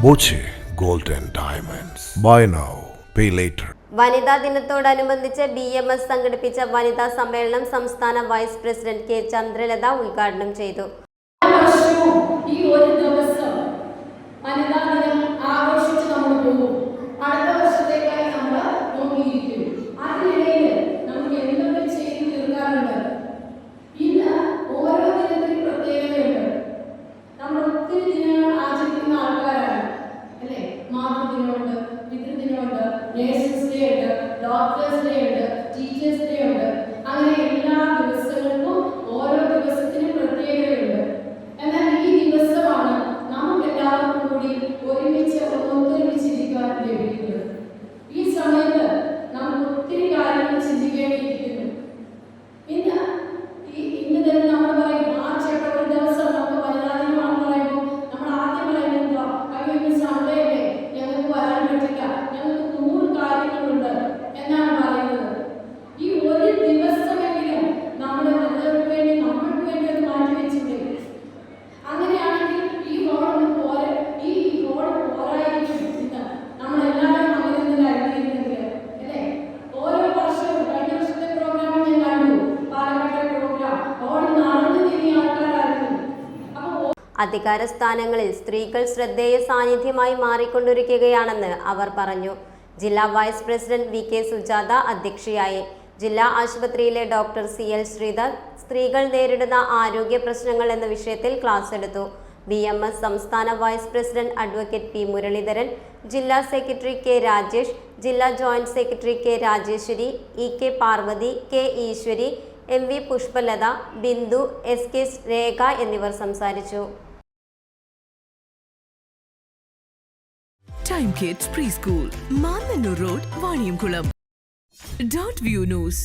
Boche gold and diamonds. Buy now pay later. വനിതാ ദിനത്തോടനുബന്ധിച്ച് BMS സംഘടിപ്പിച്ച വനിതാ സമ്മേളനം സംസ്ഥാന വൈസ് പ്രസിഡന്റ് K. ചന്ദ്രലത ഉദ്ഘാടനം ചെയ്തു. ഈ ഒരു ദിവസം വനിതാ ദിനം ആഘോഷിച്ച് നമ്മൾ പോകും. അടുത്ത വർഷത്തേക്കായി നമ്മൾ നോക്കിയിരിക്കും. അതിനിടയിൽ നമുക്ക് എന്തൊക്കെ ചെയ്തു തീർക്കാറുണ്ട്? ഇന്ന് ഓരോ ദിനത്തിനും പ്രത്യേകതയുണ്ട്. നമ്മൾ ഒത്തിരി ദിനങ്ങൾ ആചരിക്കുന്ന ആൾക്കാരാണ് അല്ലേ? മാതൃദിനമുണ്ട്, പിതൃദിനമുണ്ട്, നേഴ്സസ് ഡേ ഉണ്ട്, ഡോക്ടേഴ്സ് ഡേ ഉണ്ട്, ടീച്ചേഴ്സ് ഡേ ഉണ്ട്. അങ്ങനെ എല്ലാ ദിവസങ്ങൾക്കും ഓരോ ദിവസത്തിനും പ്രത്യേകതയുണ്ട്. എന്നാൽ ഈ ദിവസമാണ് നമുക്ക് എല്ലാവർക്കും കൂടി ഒരുമിച്ച് ഒത്തൊരുമിച്ചിരിക്കാൻ ലഭിക്കുന്നത്. ഈ സമയത്ത് നമുക്ക് ഒത്തിരി കാര്യങ്ങൾ ചിന്തിക്കേണ്ടിയിരിക്കുന്നു. ഇന്ന് തന്നെ നമ്മൾ പറയും മാർച്ച് 8 ഒരു ദിവസം നമുക്ക് വനിതാ ദിനമാണെന്ന് പറയുമ്പോൾ നമ്മൾ ആദ്യം പറയുന്നത് അയ്യോ ഇന്ന് സൺഡേ അല്ലേ, ഞങ്ങൾക്ക് വരാൻ പറ്റില്ല, ഞങ്ങൾക്ക് 100 കാര്യങ്ങളുണ്ട് എന്നാണ് പറയുന്നത്. ഈ ഒരു ദിവസമെങ്കിലും നമ്മുടെ നല്ലവർക്ക് വേണ്ടി നമ്മൾക്ക് വേണ്ടി അത് മാറ്റി വെച്ചിട്ടുണ്ട്. അങ്ങനെയാണെങ്കിൽ ഈ ഹോൾ പോരായിരിക്കും. ഇന്ന് നമ്മളെല്ലാവരും അങ്ങനെ കരുതിയിരുന്നെങ്കിൽ അല്ലേ? ഓരോ വർഷവും കഴിഞ്ഞ വർഷത്തെ പ്രോഗ്രാമിൽ ഞാൻ കണ്ടു, പാലക്കാട്ടെ പ്രോഗ്രാം ഓടി നടന്നു തിരിഞ്ഞ ആൾക്കാരായിരുന്നു. അധികാര സ്ഥാനങ്ങളിൽ സ്ത്രീകൾ ശ്രദ്ധേയ സാന്നിധ്യമായി മാറിക്കൊണ്ടിരിക്കുകയാണെന്ന് അവർ പറഞ്ഞു. ജില്ലാ വൈസ് പ്രസിഡന്റ് VK സുജാത അധ്യക്ഷയായി. ജില്ലാ ആശുപത്രിയിലെ ഡോക്ടർ CL ശ്രീധർ സ്ത്രീകൾ നേരിടുന്ന ആരോഗ്യ പ്രശ്നങ്ങൾ എന്ന വിഷയത്തിൽ ക്ലാസ് എടുത്തു. BMS സംസ്ഥാന vice president advocate P. Muraleedharan, ജില്ലാ സെക്രട്ടറി K. രാജേഷ്, ജില്ലാ joint secretary K. Rajeshwari, EK Parvathi, K. Eshwari, MV Pushpalatha, Bindu, SK Rekha എന്നിവർ സംസാരിച്ചു. Time kids pre school, Mannanur road, Vaniyamkulam. .view news.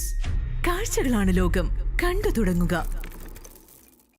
കാഴ്ചകളാണ് ലോകം, കണ്ടു തുടങ്ങുക.